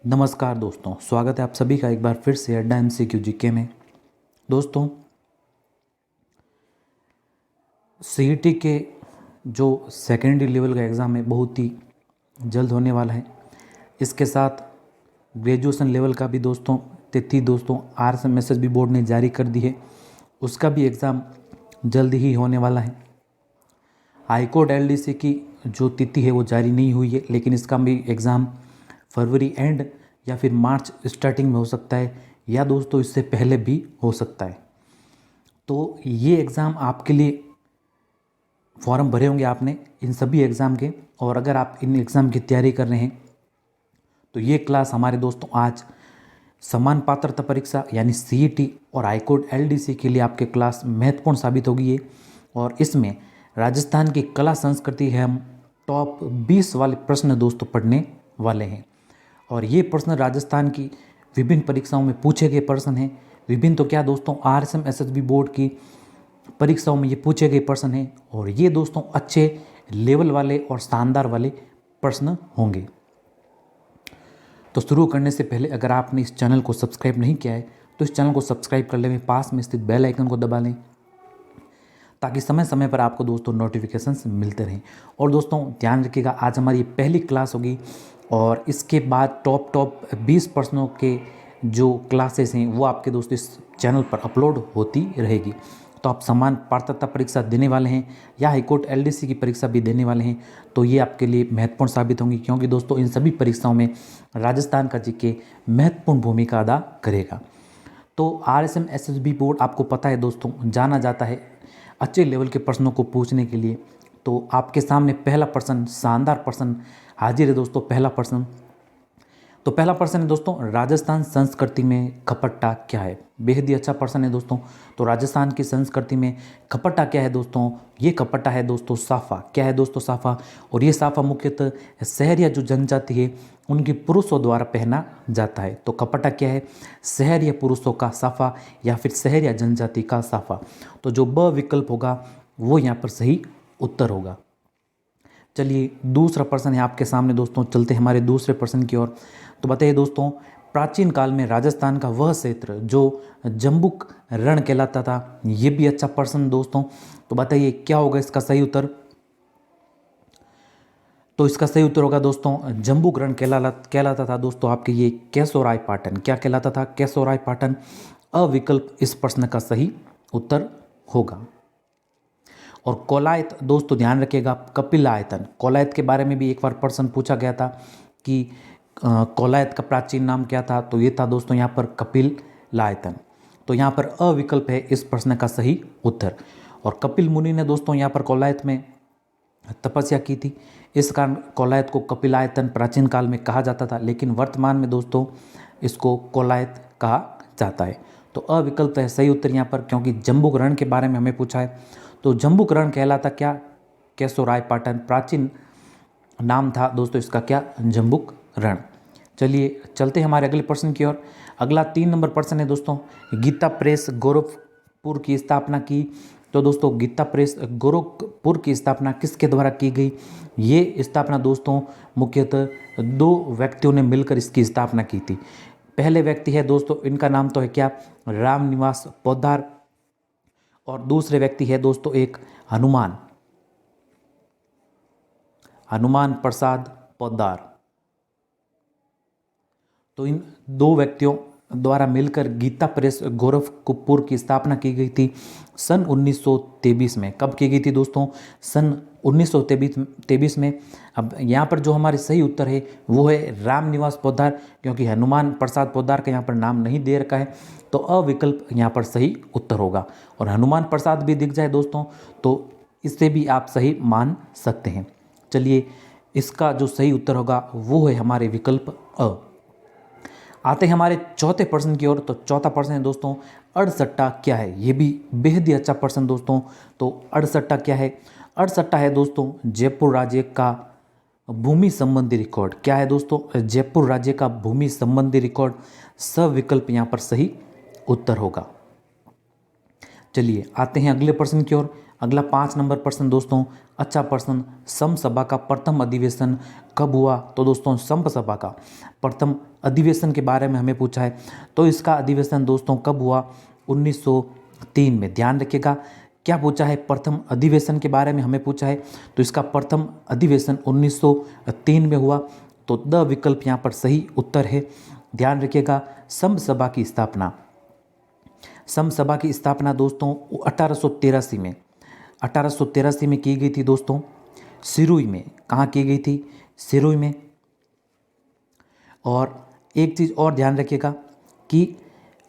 नमस्कार दोस्तों, स्वागत है आप सभी का एक बार फिर से अड्डा MCQ जीके में। दोस्तों, CET के जो सेकेंडरी लेवल का एग्ज़ाम है बहुत ही जल्द होने वाला है। इसके साथ ग्रेजुएशन लेवल का भी दोस्तों तिथि RSMSB बोर्ड ने जारी कर दी है, उसका भी एग्ज़ाम जल्द ही होने वाला है। हाईकोर्ट LDC की जो तिथि है वो जारी नहीं हुई है, लेकिन इसका भी एग्ज़ाम फरवरी एंड या फिर मार्च स्टार्टिंग में हो सकता है, या दोस्तों इससे पहले भी हो सकता है। तो ये एग्ज़ाम आपके लिए फॉर्म भरे होंगे आपने इन सभी एग्ज़ाम के, और अगर आप इन एग्ज़ाम की तैयारी कर रहे हैं तो ये क्लास हमारे दोस्तों आज समान पात्रता परीक्षा यानी CET और हाईकोर्ट LDC के लिए आपके क्लास महत्वपूर्ण साबित होगी है। और इसमें राजस्थान की कला संस्कृति है, हम टॉप 20 वाले प्रश्न दोस्तों पढ़ने वाले हैं। और ये प्रश्न राजस्थान की विभिन्न परीक्षाओं में पूछे गए प्रश्न हैं। विभिन्न तो क्या दोस्तों, RSMSB बोर्ड की परीक्षाओं में ये पूछे गए प्रश्न हैं, और ये दोस्तों अच्छे लेवल वाले और शानदार वाले प्रश्न होंगे। तो शुरू करने से पहले अगर आपने इस चैनल को सब्सक्राइब नहीं किया है तो इस चैनल को सब्सक्राइब कर लें, पास में स्थित बेल आइकन को दबा लें ताकि समय समय पर आपको दोस्तों नोटिफिकेशंस मिलते रहें। और दोस्तों ध्यान रखिएगा, आज हमारी पहली क्लास होगी और इसके बाद टॉप 20 प्रश्नों के जो क्लासेस हैं वो आपके दोस्तों इस चैनल पर अपलोड होती रहेगी। तो आप समान पात्रता परीक्षा देने वाले हैं या हाईकोर्ट LDC की परीक्षा भी देने वाले हैं तो ये आपके लिए महत्वपूर्ण साबित होंगी, क्योंकि दोस्तों इन सभी परीक्षाओं में राजस्थान का जीके महत्वपूर्ण भूमिका अदा करेगा। तो RSMSB बोर्ड आपको पता है दोस्तों जाना जाता है अच्छे लेवल के प्रश्नों को पूछने के लिए। तो आपके सामने पहला प्रश्न, शानदार प्रश्न हाजिर है दोस्तों। पहला प्रश्न है दोस्तों, राजस्थान संस्कृति में खपट्टा क्या है? बेहद ही अच्छा प्रश्न है दोस्तों। तो राजस्थान की संस्कृति में खपट्टा क्या है दोस्तों? ये खपट्टा है दोस्तों साफा। क्या है दोस्तों? साफा। और ये साफा मुख्यतः शहरिया जो जनजाति है उनके पुरुषों द्वारा पहना जाता है। तो खपट्टा क्या है? शहरिया पुरुषों का साफा या फिर शहरिया जनजाति का साफा। तो जो ब विकल्प होगा वो यहाँ पर सही उत्तर होगा। चलिए दूसरा प्रश्न है आपके सामने दोस्तों, चलते हैं हमारे दूसरे प्रश्न की ओर। तो बताइए दोस्तों, प्राचीन काल में राजस्थान का वह क्षेत्र जो जम्बुक रण कहलाता था। ये भी अच्छा प्रश्न दोस्तों। तो बताइए क्या होगा इसका सही उत्तर? तो इसका सही उत्तर होगा दोस्तों जम्बुक रण कहलाता था दोस्तों आपके ये केशोराय पाटन। क्या कहलाता था? केशोराय पाटन। अविकल्प इस प्रश्न का सही उत्तर होगा। और कोलायत दोस्तों ध्यान रखिएगा, कपिलायतन। कोलायत के बारे में भी एक बार प्रश्न पूछा गया था कि कोलायत का प्राचीन नाम क्या था? तो ये था दोस्तों यहाँ पर कपिलायतन। तो यहाँ पर अविकल्प है इस प्रश्न का सही उत्तर। और कपिल मुनि ने दोस्तों यहाँ पर कोलायत में तपस्या की थी, इस कारण कोलायत को कपिलायतन प्राचीन काल में कहा जाता था, लेकिन वर्तमान में दोस्तों इसको कोलायत कहा जाता है। तो अविकल्प है सही उत्तर यहाँ पर, क्योंकि जम्बुक रण के बारे में हमें पूछा है। तो जम्बुक रण कहलाता क्या? केशोराय पाटन प्राचीन नाम था दोस्तों इसका, क्या? जम्बुक रण। चलिए चलते हैं हमारे अगले प्रश्न की ओर। अगला 3 नंबर प्रश्न है दोस्तों, गीता प्रेस गोरखपुर की स्थापना की। तो दोस्तों गीता प्रेस गोरखपुर की स्थापना किसके द्वारा की गई? ये स्थापना दोस्तों मुख्यतः 2 व्यक्तियों ने मिलकर इसकी स्थापना की थी। पहले व्यक्ति है दोस्तों, इनका नाम तो है क्या? रामनिवास पोद्दार। और दूसरे व्यक्ति है दोस्तों एक हनुमान प्रसाद पोद्दार। तो इन 2 व्यक्तियों द्वारा मिलकर गीता प्रेस गोरखपुर की स्थापना की गई थी सन 1923 में। कब की गई थी दोस्तों? सन 1923 में। अब यहाँ पर जो हमारे सही उत्तर है वो है रामनिवास पोद्दार, क्योंकि हनुमान प्रसाद पोद्दार का यहाँ पर नाम नहीं दे रखा है। तो अविकल्प यहाँ पर सही उत्तर होगा। और हनुमान प्रसाद भी दिख जाए दोस्तों तो इससे भी आप सही मान सकते हैं। चलिए इसका जो सही उत्तर होगा वो है हमारे विकल्प अ। आते हैं हमारे चौथे प्रश्न की ओर। तो चौथा प्रश्न है दोस्तों, अड़सट्टा क्या है? ये भी बेहद ही अच्छा प्रश्न दोस्तों। तो अड़सट्टा क्या है? अड़सट्टा है दोस्तों जयपुर राज्य का भूमि संबंधी रिकॉर्ड। क्या है दोस्तों? जयपुर राज्य का भूमि संबंधी रिकॉर्ड। सविकल्प यहाँ पर सही उत्तर होगा। चलिए आते हैं अगले प्रश्न की ओर। अगला 5 नंबर प्रश्न दोस्तों, अच्छा प्रश्न, सम सभा का प्रथम अधिवेशन कब हुआ? तो दोस्तों सम सभा का प्रथम अधिवेशन के बारे में हमें पूछा है, तो इसका अधिवेशन दोस्तों कब हुआ? 1903 में। ध्यान रखिएगा, क्या पूछा है? प्रथम अधिवेशन के बारे में हमें पूछा है, तो इसका प्रथम अधिवेशन 1903 में हुआ। तो द विकल्प यहाँ पर सही उत्तर है। ध्यान रखिएगा, सम सभा की स्थापना, सम सभा की स्थापना दोस्तों 1883 में की गई थी दोस्तों, सिरुई में। कहाँ की गई थी? सिरुई में। और एक चीज़ और ध्यान रखिएगा कि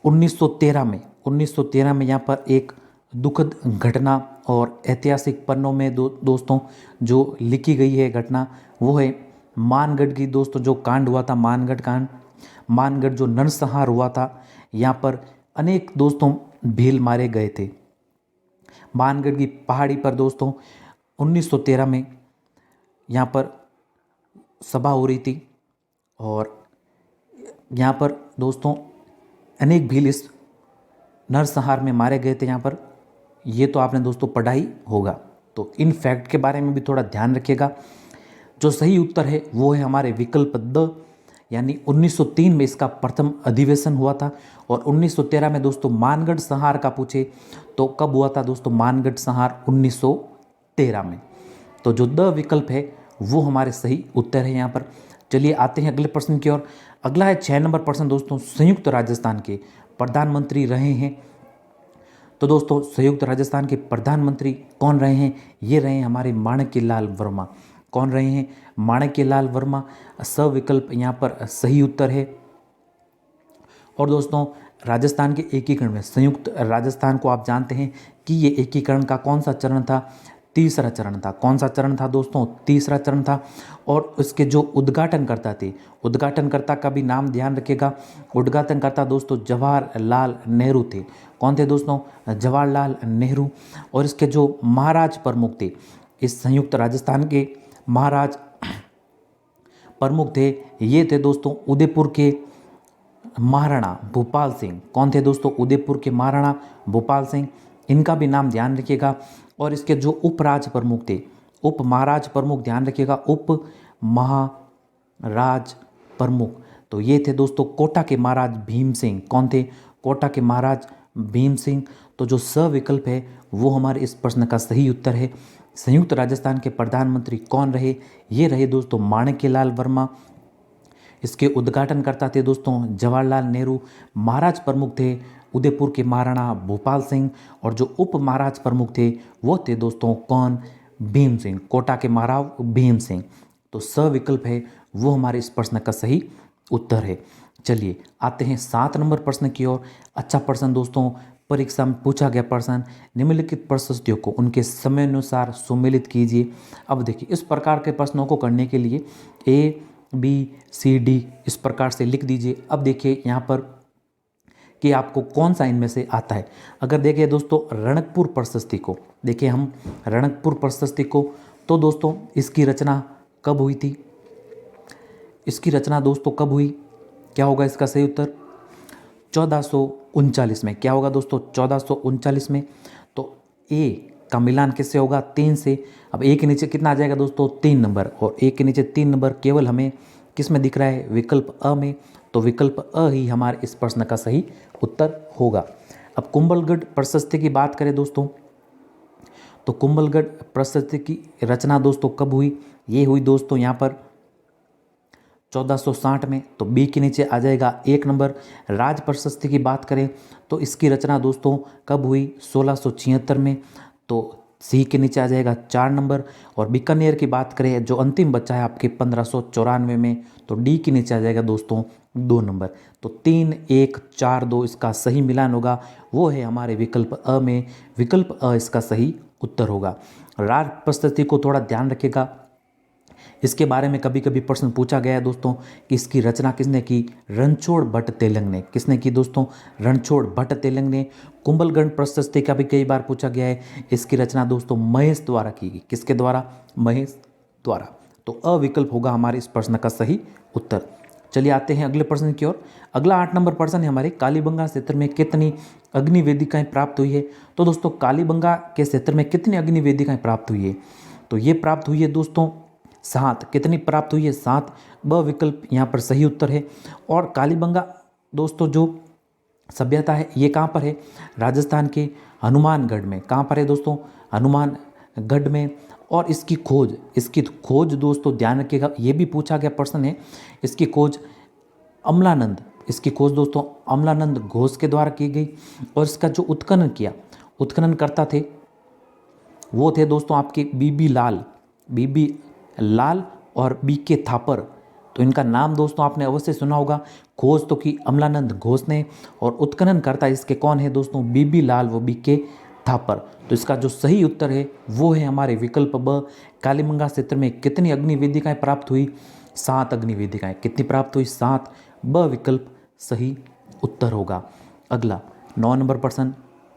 1913 में यहाँ पर एक दुखद घटना और ऐतिहासिक पन्नों में दोस्तों जो लिखी गई है घटना, वो है मानगढ़ की दोस्तों, जो कांड हुआ था, मानगढ़ कांड, मानगढ़ जो नरसंहार हुआ था, यहाँ पर अनेक दोस्तों भील मारे गए थे। मानगढ़ की पहाड़ी पर दोस्तों 1913 में यहाँ पर सभा हो रही थी और यहाँ पर दोस्तों अनेक भील इस नरसंहार में मारे गए थे। यहाँ पर ये तो आपने दोस्तों पढ़ा ही होगा, तो इन फैक्ट के बारे में भी थोड़ा ध्यान रखिएगा। जो सही उत्तर है वो है हमारे विकल्प द, यानी 1903 में इसका प्रथम अधिवेशन हुआ था। और 1913 में दोस्तों मानगढ़ संहार का पूछे तो कब हुआ था दोस्तों? मानगढ़ संहार 1913 में। तो जो द विकल्प है वो हमारे सही उत्तर है यहाँ पर। चलिए आते हैं अगले प्रश्न की ओर। अगला है 6 नंबर प्रश्न दोस्तों, संयुक्त राजस्थान के प्रधानमंत्री रहे हैं। तो दोस्तों संयुक्त राजस्थान के प्रधानमंत्री कौन रहे हैं? ये रहे हैं हमारे माणक्यलाल वर्मा। कौन रहे हैं? माणक्यलाल वर्मा। सविकल्प यहाँ पर सही उत्तर है। और दोस्तों राजस्थान के एकीकरण में, संयुक्त राजस्थान को आप जानते हैं कि ये एकीकरण का कौन सा चरण था? तीसरा चरण था। कौन सा चरण था दोस्तों? तीसरा चरण था। और उसके जो उद्घाटनकर्ता थे, उद्घाटनकर्ता का भी नाम ध्यान रखिएगा। उद्घाटनकर्ता दोस्तों जवाहरलाल नेहरू थे। कौन थे दोस्तों? जवाहरलाल नेहरू। और इसके जो महाराज प्रमुख थे, इस संयुक्त राजस्थान के महाराज प्रमुख थे, ये थे दोस्तों उदयपुर के महाराणा भूपाल सिंह। कौन थे दोस्तों? उदयपुर के महाराणा भूपाल सिंह। इनका भी नाम ध्यान रखिएगा। और इसके जो उपराज प्रमुख थे, उप महाराज प्रमुख, ध्यान रखिएगा, उप महाराज प्रमुख, तो ये थे दोस्तों कोटा के महाराज भीम सिंह। कौन थे? कोटा के महाराज भीम सिंह। तो जो सविकल्प है वो हमारे इस प्रश्न का सही उत्तर है। संयुक्त राजस्थान के प्रधानमंत्री कौन रहे? ये रहे दोस्तों माणक्यलाल वर्मा। इसके उद्घाटनकर्ता थे दोस्तों जवाहरलाल नेहरू। महाराज प्रमुख थे उदयपुर के महाराणा भूपाल सिंह। और जो उप महाराज प्रमुख थे वो थे दोस्तों कौन? भीम सिंह, कोटा के महाराज भीम सिंह। तो सविकल्प है वो हमारे इस प्रश्न का सही उत्तर है। चलिए आते हैं 7 नंबर प्रश्न की ओर। अच्छा प्रश्न दोस्तों, परीक्षा में पूछा गया प्रश्न, निम्नलिखित प्रशस्तियों को उनके समय अनुसार सुमेलित कीजिए। अब देखिए इस प्रकार के प्रश्नों को करने के लिए ए बी सी डी इस प्रकार से लिख दीजिए। अब देखिए यहाँ पर कि आपको कौन सा इनमें से आता है। अगर देखिए दोस्तों रणकपुर प्रशस्ति को, देखिए हम रणकपुर प्रशस्ति को, तो दोस्तों इसकी रचना कब हुई थी? इसकी रचना दोस्तों कब हुई? क्या होगा इसका सही उत्तर? 1439 में। क्या होगा दोस्तों? 1439 में। तो ए का मिलान किससे होगा? 3 से। अब ए के नीचे कितना आ जाएगा दोस्तों? 3 नंबर। और ए के नीचे 3 नंबर केवल हमें किस में दिख रहा है? विकल्प अ में। तो विकल्प अ ही हमारे इस प्रश्न का सही उत्तर होगा। अब कुंभलगढ़ प्रशस्ति की बात करें दोस्तों, तो कुंभलगढ़ प्रशस्ति की रचना दोस्तों कब हुई? ये हुई दोस्तों यहाँ पर 1460 में। तो बी के नीचे आ जाएगा 1 नंबर। राज प्रशस्ति की बात करें तो इसकी रचना दोस्तों कब हुई? 1676 में। तो सी के नीचे आ जाएगा 4 नंबर। और बीकानेर की बात करें जो अंतिम बच्चा है आपके 1594 में, तो डी के नीचे आ जाएगा दोस्तों 2 नंबर। तो 3 1 4 2 इसका सही मिलान होगा, वो है हमारे विकल्प अ में। विकल्प अ इसका सही उत्तर होगा। राज प्रशस्ति को थोड़ा ध्यान रखिएगा, इसके बारे में कभी कभी प्रश्न पूछा गया है दोस्तों कि इसकी रचना किसने की? रणछोड़ भट्ट तेलंग ने। किसने की दोस्तों? रणछोड़ भट्ट तेलंग ने। कुंभलगढ़ प्रशस्ति का भी कई बार पूछा गया है, इसकी रचना दोस्तों महेश द्वारा की गई। किसके द्वारा? महेश द्वारा। तो अविकल्प होगा हमारे इस प्रश्न का सही उत्तर। चलिए आते हैं अगले प्रश्न की ओर। अगला 8 नंबर प्रश्न है हमारे, कालीबंगा क्षेत्र में कितनी अग्नि वेदिकाएं प्राप्त हुई है। तो दोस्तों कालीबंगा के क्षेत्र में कितनी अग्नि वेदिकाएं प्राप्त हुई है, तो ये प्राप्त हुई है दोस्तों 7। कितनी प्राप्त हुई है, 7। ब विकल्प यहाँ पर सही उत्तर है। और कालीबंगा दोस्तों जो सभ्यता है ये कहाँ पर है, राजस्थान के हनुमानगढ़ में। कहाँ पर है दोस्तों, हनुमानगढ़ में। और इसकी खोज दोस्तों ध्यान रखिएगा, ये भी पूछा गया प्रश्न है। इसकी खोज दोस्तों अमलानंद घोष के द्वारा की गई। और इसका जो उत्खनन करता थे वो थे दोस्तों आपके बीबी लाल और बीके थापर। तो इनका नाम दोस्तों आपने अवश्य सुना होगा। खोज तो की अमलानंद घोष ने और उत्खनन करता इसके कौन है दोस्तों, बीबी लाल व बीके थापर। तो इसका जो सही उत्तर है वो है हमारे विकल्प ब। कालीबंगा क्षेत्र में कितनी अग्नि वेदिकाएं प्राप्त हुई, 7 अग्नि वेदिकाएं। कितनी प्राप्त हुई, 7। ब विकल्प सही उत्तर होगा। अगला 9 नंबर प्रश्न,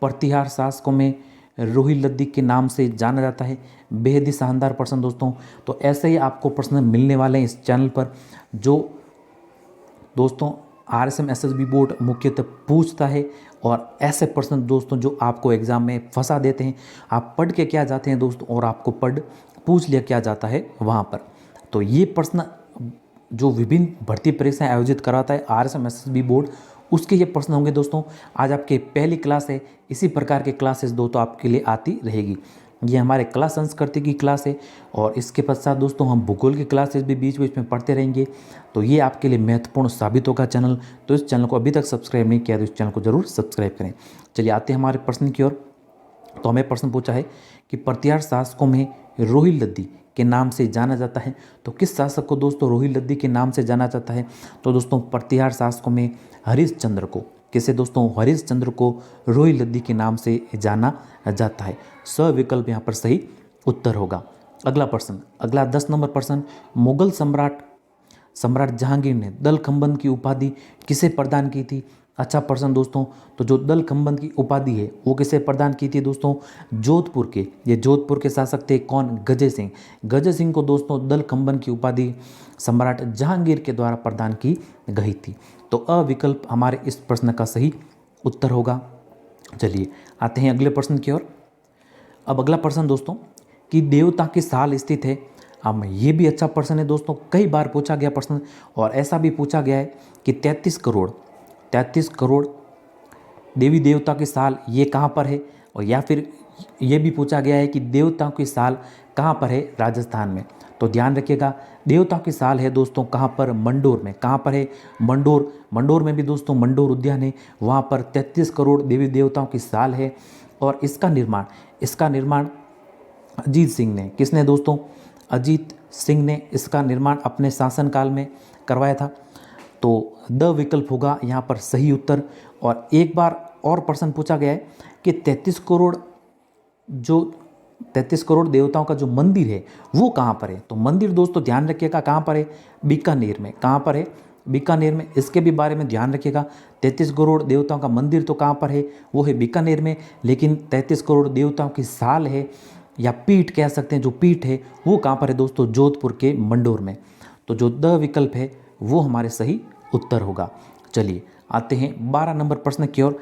प्रतिहार शासकों में रोहिल लद्दी के नाम से जाना जाता है। बेहद ही शानदार प्रश्न दोस्तों। तो ऐसे ही आपको प्रश्न मिलने वाले हैं इस चैनल पर, जो दोस्तों RSM SSB बोर्ड मुख्यतः पूछता है। और ऐसे प्रश्न दोस्तों जो आपको एग्जाम में फंसा देते हैं। आप पढ़ के क्या जाते हैं दोस्तों और आपको पूछ लिया क्या जाता है वहाँ पर। तो ये प्रश्न जो विभिन्न भर्ती परीक्षाएं आयोजित कराता है RSM SSB बोर्ड, उसके ये प्रश्न होंगे दोस्तों। आज आपके पहली क्लास है, इसी प्रकार के क्लासेस दोस्तों आपके लिए आती रहेगी। ये हमारे कला संस्कृति की क्लास है और इसके पश्चात दोस्तों हम भूगोल की क्लासेस भी बीच बीच में पढ़ते रहेंगे। तो ये आपके लिए महत्वपूर्ण साबित होगा चैनल। तो इस चैनल को अभी तक सब्सक्राइब नहीं किया तो इस चैनल को जरूर सब्सक्राइब करें। चलिए आते हैं हमारे प्रश्न की ओर। तो हमें प्रश्न पूछा है कि प्रतिहार शासकों में रोहिल लद्दी के नाम से जाना जाता है। तो किस शासक को दोस्तों रोहिल लद्दी के नाम से जाना जाता है, तो दोस्तों प्रतिहार शासकों में हरिश्चंद्र को, किसे दोस्तों, हरिश्चंद्र को रोहिल लद्दी के नाम से जाना जाता है। स विकल्प यहाँ पर सही उत्तर होगा। अगला 10 नंबर प्रश्न, मुगल सम्राट जहांगीर ने दल खंबंद की उपाधि किसे प्रदान की थी। अच्छा प्रश्न दोस्तों। तो जो दल खंबंद की उपाधि है वो किसे प्रदान की थी दोस्तों, जोधपुर के शासक थे कौन, गजय सिंह को दोस्तों दल खंबंद की उपाधि सम्राट जहांगीर के द्वारा प्रदान की गई थी। तो अ विकल्प हमारे इस प्रश्न का सही उत्तर होगा। चलिए आते हैं अगले प्रश्न की ओर। अब अगला प्रश्न दोस्तों कि देवता की साल स्थित है। अब ये भी अच्छा प्रश्न है दोस्तों, कई बार पूछा गया प्रश्न। और ऐसा भी पूछा गया है कि 33 करोड़ देवी देवता की साल ये कहाँ पर है। और या फिर ये भी पूछा गया है कि देवताओं की साल कहाँ पर है, राजस्थान में। तो ध्यान रखिएगा, देवताओं की साल है दोस्तों कहाँ पर, मंडोर में। कहाँ पर है, मंडोर में भी दोस्तों मंडोर उद्यान है, वहाँ पर 33 करोड़ देवी देवताओं की साल है। और इसका निर्माण अजीत सिंह ने, किसने दोस्तों, अजीत सिंह ने इसका निर्माण अपने शासनकाल में करवाया था। तो द विकल्प होगा यहाँ पर सही उत्तर। और एक बार और प्रश्न पूछा गया है कि 33 करोड़ देवताओं का जो मंदिर है वो कहाँ पर है। तो मंदिर दोस्तों ध्यान रखिएगा कहाँ पर है, बीकानेर में। कहाँ पर है, बीकानेर में। इसके भी बारे में ध्यान रखिएगा, 33 करोड़ देवताओं का मंदिर तो कहाँ पर है, वो है बीकानेर में। लेकिन 33 करोड़ देवताओं की साल है या पीठ कह सकते हैं, जो पीठ है वो कहाँ पर है दोस्तों, जोधपुर के मंडोर में। तो जो द विकल्प है वो हमारे सही उत्तर होगा। चलिए आते हैं 12 नंबर प्रश्न की ओर।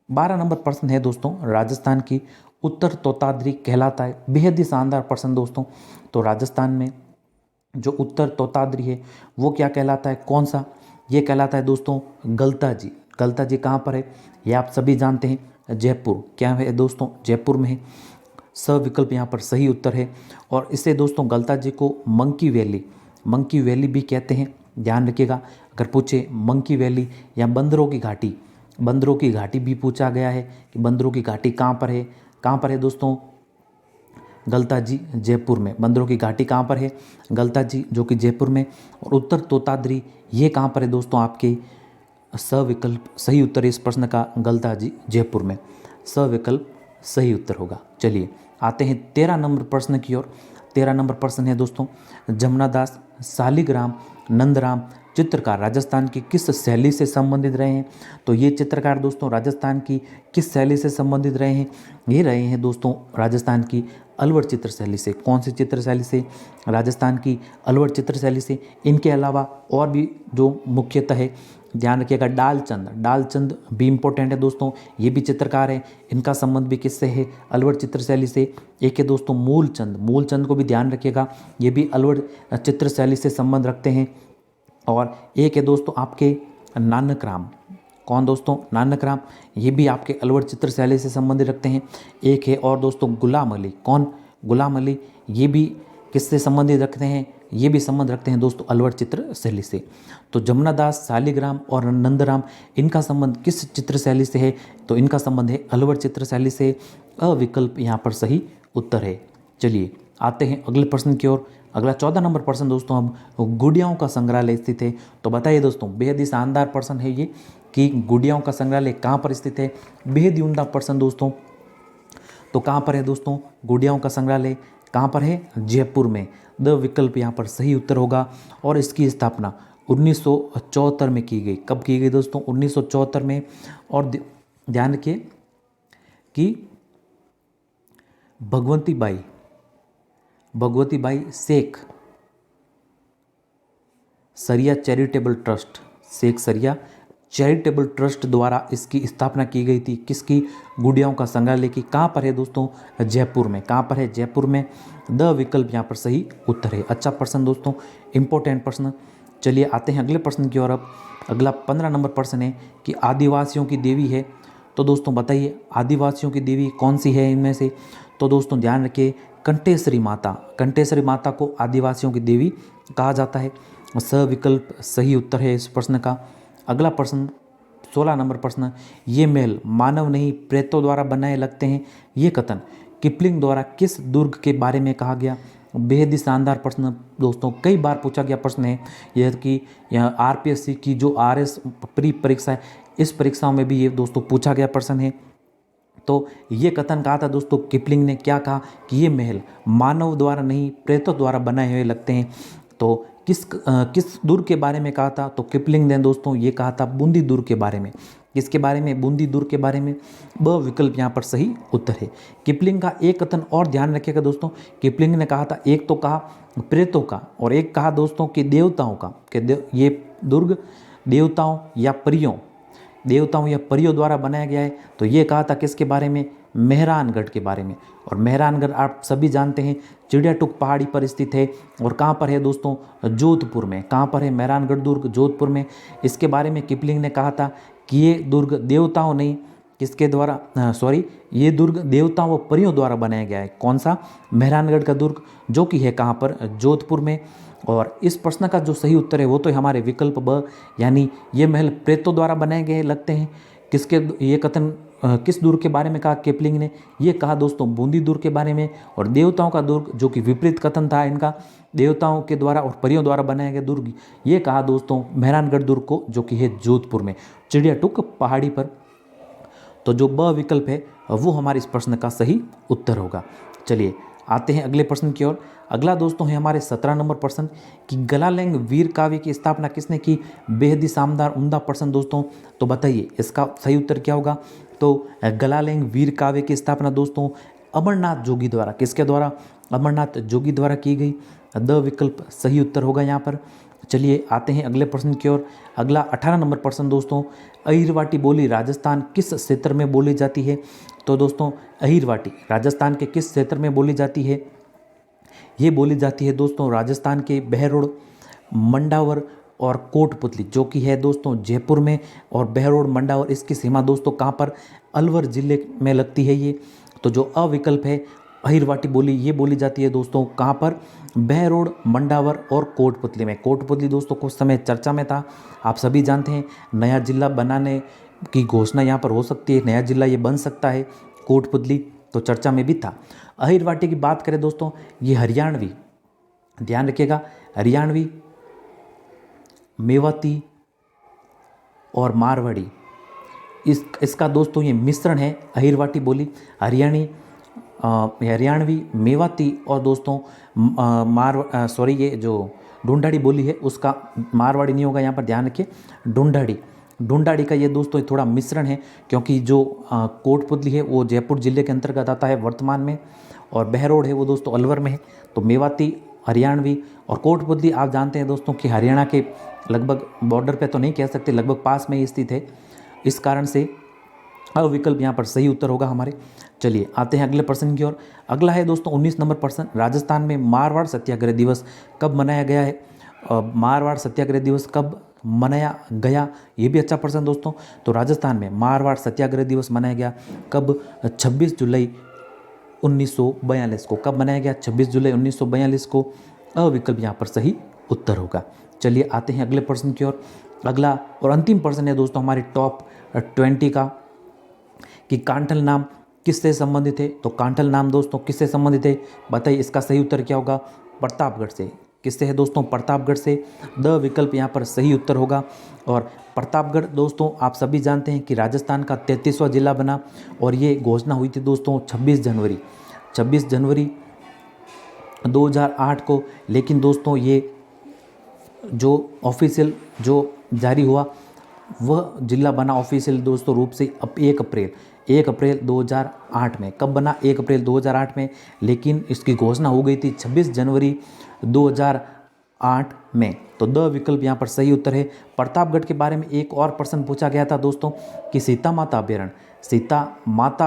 12 नंबर प्रश्न है दोस्तों, राजस्थान की उत्तर तोताद्री कहलाता है। बेहद ही शानदार प्रश्न दोस्तों। तो राजस्थान में जो उत्तर तोताद्री है वो क्या कहलाता है, कौन सा, ये कहलाता है दोस्तों गलता जी कहाँ पर है, ये आप सभी जानते हैं, जयपुर। क्या है दोस्तों, जयपुर में है। स विकल्प यहाँ पर सही उत्तर है। और इससे दोस्तों गलता जी को मंकी वैली भी कहते हैं। ध्यान रखिएगा, अगर पूछे मंकी वैली या बंदरों की घाटी भी पूछा गया है कि बंदरों की घाटी कहाँ पर है दोस्तों, गलता जी जयपुर में। बंदरों की घाटी कहाँ पर है, गलता जी जो कि जयपुर में। और उत्तर तोताद्री ये कहाँ पर है दोस्तों, आपके स विकल्प सही उत्तर है इस प्रश्न का, गलता जी जयपुर में। स विकल्प सही उत्तर होगा। चलिए आते हैं 13 नंबर प्रश्न की ओर। 13 नंबर प्रश्न है दोस्तों, जमुनादास, शालिग्राम, नंदराम, चित्रकार राजस्थान की किस शैली से संबंधित रहे हैं? तो ये चित्रकार दोस्तों राजस्थान की किस शैली से संबंधित रहे हैं? ये रहे हैं दोस्तों राजस्थान की अलवर चित्र शैली से। कौन सी चित्र शैली से? राजस्थान की अलवर चित्र शैली से। इनके अलावा और भी जो मुख्यतः है, ध्यान रखिएगा, डालचंद भी इम्पोर्टेंट है दोस्तों, ये भी चित्रकार है। इनका संबंध भी किससे है? अलवर चित्र शैली से। एक है दोस्तों मूलचंद को भी ध्यान रखिएगा, ये भी अलवर चित्र शैली से संबंध रखते हैं। और एक है दोस्तों आपके नानक राम। कौन दोस्तों? नानक राम, ये भी आपके अलवर चित्र शैली से संबंधित रखते हैं। एक है और दोस्तों गुलाम अली। कौन? गुलाम अली, ये भी किससे संबंधित रखते हैं? ये भी संबंध रखते हैं दोस्तों अलवर चित्र शैली से। तो जमुनादास, शालिग्राम और नंदराम, इनका संबंध किस चित्र शैली से है? तो इनका संबंध है अलवर चित्र शैली से। अविकल्प यहाँ पर सही उत्तर है। चलिए आते हैं अगले प्रश्न की ओर। अगला 14 नंबर प्रश्न दोस्तों अब गुड़ियाओं का संग्रहालय स्थित है। तो बताइए दोस्तों, बेहद ही शानदार प्रश्न है ये कि गुड़ियाओं का संग्रहालय कहाँ पर स्थित है। बेहद ही उम्दा प्रश्न दोस्तों। तो कहाँ पर है दोस्तों गुड़ियाओं का संग्रहालय? कहाँ पर है? जयपुर में। द विकल्प यहाँ पर सही उत्तर होगा। और इसकी स्थापना 1974 में की गई। कब की गई दोस्तों? 1974 में। और ध्यान रखिए कि भगवती बाई शेख सरिया चैरिटेबल ट्रस्ट, शेख सरिया चैरिटेबल ट्रस्ट द्वारा इसकी स्थापना की गई थी। किसकी? गुड़ियाओं का संग्रहालय की। कहाँ पर है दोस्तों? जयपुर में। कहाँ पर है? जयपुर में। द विकल्प यहाँ पर सही उत्तर है। अच्छा प्रश्न दोस्तों, इंपॉर्टेंट प्रश्न। चलिए आते हैं अगले प्रश्न की ओर। अब अगला 15 नंबर प्रश्न है कि आदिवासियों की देवी है। तो दोस्तों बताइए आदिवासियों की देवी कौन सी है इनमें से? तो दोस्तों ध्यान रखिए, कंटेश्वरी माता को आदिवासियों की देवी कहा जाता है। स विकल्प सही उत्तर है इस प्रश्न का। अगला प्रश्न 16 नंबर प्रश्न, ये महल मानव नहीं प्रेतों द्वारा बनाए लगते हैं, ये कथन किपलिंग द्वारा किस दुर्ग के बारे में कहा गया? बेहद ही शानदार प्रश्न दोस्तों, कई बार पूछा गया प्रश्न है यह कि यह आरपीएससी की जो आरएस प्री परीक्षा है, इस परीक्षाओं में भी ये दोस्तों पूछा गया प्रश्न है। तो ये कथन कहा था दोस्तों किपलिंग ने, क्या कहा कि ये महल मानव द्वारा नहीं प्रेतों द्वारा बनाए हुए लगते हैं। तो किस दुर्ग के बारे में कहा था? तो किपलिंग ने दोस्तों ये कहा था बूंदी दुर्ग के बारे में। किसके बारे में? बूंदी दुर्ग के बारे में। ब विकल्प यहाँ पर सही उत्तर है। किपलिंग का एक कथन और ध्यान रखिएगा दोस्तों, किपलिंग ने कहा था, एक तो कहा प्रेतों का और एक कहा दोस्तों कि देवताओं का, कि ये दुर्ग देवताओं या परियों द्वारा बनाया गया है। तो ये कहा था किसके बारे में? मेहरानगढ़ के बारे में। और मेहरानगढ़ आप सभी जानते हैं चिड़ियाटुक पहाड़ी पर स्थित है। और कहाँ पर है दोस्तों? जोधपुर में। कहाँ पर है मेहरानगढ़ दुर्ग? जोधपुर में। इसके बारे में किपलिंग ने कहा था कि ये दुर्ग देवताओं नहीं, किसके द्वारा ये दुर्ग देवताओं व परियों द्वारा बनाया गया है। कौन सा? मेहरानगढ़ का दुर्ग, जो कि है कहाँ पर? जोधपुर में। और इस प्रश्न का जो सही उत्तर है वो तो हमारे विकल्प ब, यानी ये महल प्रेतों द्वारा बनाए गए लगते हैं। किसके? ये कथन किस दुर्ग के बारे में कहा किपलिंग ने? ये कहा दोस्तों बूंदी दुर्ग के बारे में। और देवताओं का दुर्ग, जो कि विपरीत कथन था इनका, देवताओं के द्वारा और परियों द्वारा बनाया गया दुर्ग, ये कहा दोस्तों मेहरानगढ़ दुर्ग को, जो कि है जोधपुर में, चिड़ियाटुक पहाड़ी पर। तो जो ब विकल्प है वो हमारे इस प्रश्न का सही उत्तर होगा। चलिए आते हैं अगले प्रश्न की ओर। अगला दोस्तों है हमारे 17 नंबर प्रश्न कि गलालैंग वीर काव्य की स्थापना किसने की? बेहद ही शानदार उम्दा प्रश्न दोस्तों। तो बताइए इसका सही उत्तर क्या होगा? तो गलालैंग वीर काव्य की स्थापना दोस्तों अमरनाथ जोगी द्वारा, किसके द्वारा? अमरनाथ जोगी द्वारा की गई। द विकल्प सही उत्तर होगा यहाँ पर। चलिए आते हैं अगले प्रश्न की ओर। अगला 18 नंबर प्रश्न दोस्तों, अहिरवाटी बोली राजस्थान किस क्षेत्र में बोली जाती है? तो दोस्तों अहिरवाटी राजस्थान के किस क्षेत्र में बोली जाती है? ये बोली जाती है दोस्तों राजस्थान के बहरोड़, मंडावर और कोटपुतली, जो कि है दोस्तों जयपुर में। और बहरोड़ मंडावर इसकी सीमा दोस्तों कहाँ पर? अलवर जिले में लगती है ये। तो जो अविकल्प है अहिरवाटी बोली, ये बोली जाती है दोस्तों कहाँ पर? बहरोड़, मंडावर और कोटपुतली में। कोटपुतली दोस्तों कुछ समय चर्चा में था, आप सभी जानते हैं नया जिला बनाने की घोषणा यहाँ पर हो सकती है, नया जिला ये बन सकता है कोटपुतली, तो चर्चा में भी था। अहिरवाटी की बात करें दोस्तों, ये हरियाणवी, ध्यान रखिएगा, हरियाणवी, मेवाती और मारवाड़ी, इसका दोस्तों ये मिश्रण है अहिरवाटी बोली। हरियाणवी, मेवाती और दोस्तों ये जो ढूंढाड़ी बोली है उसका मारवाड़ी नहीं होगा, यहाँ पर ध्यान रखिए। ढूंढाड़ी का ये दोस्तों थोड़ा मिश्रण है, क्योंकि जो कोटपुतली है वो जयपुर जिले के अंतर्गत आता है वर्तमान में, और बहरोड है वो दोस्तों अलवर में है। तो मेवाती, हरियाणवी और कोटपुतली आप जानते हैं दोस्तों कि हरियाणा के लगभग बॉर्डर पे तो नहीं कह सकते, लगभग पास में ही स्थित है। इस कारण से विकल्प यहाँ पर सही उत्तर होगा हमारे। चलिए आते हैं अगले प्रश्न की ओर। अगला है दोस्तों 19 नंबर प्रश्न, राजस्थान में मारवाड़ सत्याग्रह दिवस कब मनाया गया है? मारवाड़ सत्याग्रह दिवस कब मनाया गया, ये भी अच्छा प्रश्न दोस्तों। तो राजस्थान में मारवाड़ सत्याग्रह दिवस मनाया गया कब? 26 जुलाई 1942 को। कब मनाया गया? 26 जुलाई 1942 को। विकल्प यहाँ पर सही उत्तर होगा। चलिए आते हैं अगले प्रश्न की ओर। अगला और अंतिम प्रश्न है दोस्तों हमारे टॉप 20 का, कि कांठल नाम किससे संबंधित है? तो कांठल नाम दोस्तों किससे संबंधित है, बताइए। इसका सही उत्तर क्या होगा? प्रतापगढ़ से। किससे है दोस्तों? प्रतापगढ़ से। द विकल्प यहाँ पर सही उत्तर होगा। और प्रतापगढ़ दोस्तों आप सभी जानते हैं कि राजस्थान का 33वां जिला बना, और ये घोषणा हुई थी दोस्तों 26 जनवरी 2008 को। लेकिन दोस्तों ये जो ऑफिशियल जो जारी हुआ वह जिला बना ऑफिशियल दोस्तों रूप से अब 1 अप्रैल 2008 में। कब बना? 1 अप्रैल 2008 में। लेकिन इसकी घोषणा हो गई थी 26 जनवरी 2008 में। तो द विकल्प यहाँ पर सही उत्तर है। प्रतापगढ़ के बारे में एक और प्रश्न पूछा गया था दोस्तों कि सीता माता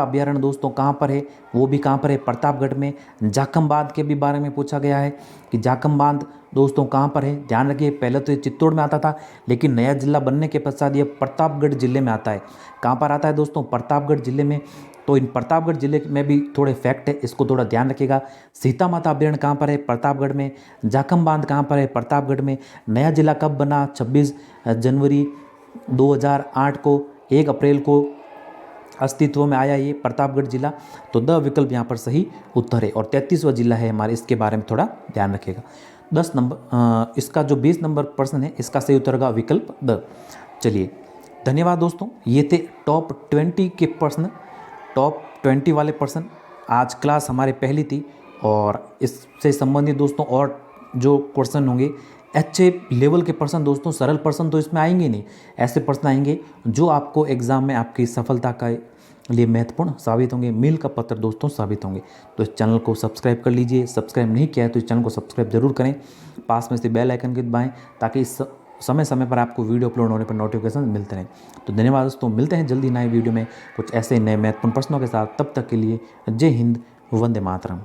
अभ्यारण्य दोस्तों कहाँ पर है? वो भी कहाँ पर है? प्रतापगढ़ में। जाखम बांध के भी बारे में पूछा गया है कि जाखम बांध दोस्तों कहाँ पर है? ध्यान रखिए पहले तो ये चित्तौड़ में आता था, लेकिन नया जिला बनने के पश्चात ये प्रतापगढ़ जिले में आता है। कहाँ पर आता है दोस्तों? प्रतापगढ़ जिले में। तो इन प्रतापगढ़ जिले में भी थोड़े फैक्ट है, इसको थोड़ा ध्यान रखिएगा। सीता माता अभ्यारण्य कहाँ पर है? प्रतापगढ़ में। जाखम बांध कहाँ पर है? प्रतापगढ़ में। नया जिला कब बना? 26 जनवरी 2008 को। 1 अप्रैल को अस्तित्व में आया ये प्रतापगढ़ जिला। तो द विकल्प यहाँ पर सही उत्तर है, और 33वां जिला है हमारे, इसके बारे में थोड़ा ध्यान रखिएगा। 10 नंबर इसका जो 20 नंबर प्रश्न है इसका सही उत्तर होगा विकल्प द। चलिए धन्यवाद दोस्तों, ये थे टॉप 20 के प्रश्न, टॉप 20 वाले प्रश्न। आज क्लास हमारे पहली थी, और इससे संबंधित दोस्तों और जो क्वेश्चन होंगे अच्छे लेवल के प्रश्न दोस्तों, सरल प्रश्न तो इसमें आएंगे नहीं, ऐसे प्रश्न आएंगे जो आपको एग्ज़ाम में आपकी सफलता का लिए महत्वपूर्ण साबित होंगे, मील का पत्थर दोस्तों साबित होंगे। तो इस चैनल को सब्सक्राइब कर लीजिए, सब्सक्राइब नहीं किया है तो इस चैनल को सब्सक्राइब जरूर करें, पास में से बेल आइकन को दबाएं ताकि समय समय पर आपको वीडियो अपलोड होने पर नोटिफिकेशन मिलते रहें। तो धन्यवाद दोस्तों, मिलते हैं जल्दी नए वीडियो में कुछ ऐसे नए महत्वपूर्ण प्रश्नों के साथ। तब तक के लिए जय हिंद, वंदे मातरम।